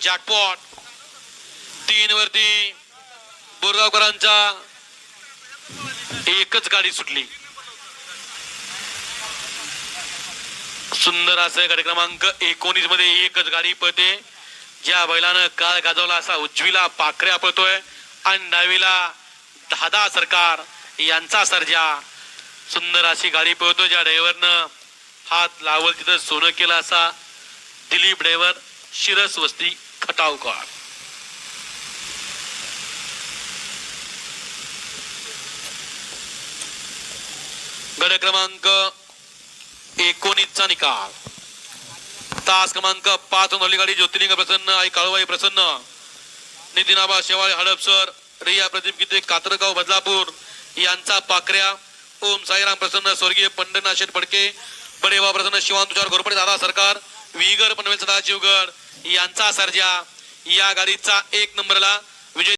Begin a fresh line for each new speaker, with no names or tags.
Jackpot 3 वरती बोरगावकरांचा एकच गाडी सुटली. सुंदर असं गाडी क्रमांक 19 मध्ये एकच गाडी पळते. ज्या बैलानं काळ गाजवला असा उजवीला पाखऱ्या पळतोय आणि डावीला दादा सरकार यांचा सर्जा. सुंदर अशी गाडी पळतो. ज्या ड्रायव्हरनं हात लावल तिथं सोनं केलं असा दिलीप ड्रायव्हर शिरस वस्ती खटावकर. गड क्रमांक 19 चा निकाल. तास क्रमांक 5 नवली गाडी ज्योतिर्लिंग प्रसन्न आई काळूबाई प्रसन्न नितीन आबा शेवाळे हडपसर रिया प्रदीप गीते कात्रगाव बदलापूर यांचा पाखऱ्या. ओम साईराम प्रसन्न स्वर्गीय पंढरनाथ शेठ फडके बडेवा प्रसन्न शिवान तुषार घोरपडे दादा सरकार विगर पनवेल सदाशिवगड यांचा सर्जा. या गाडीचा 1 नंबरला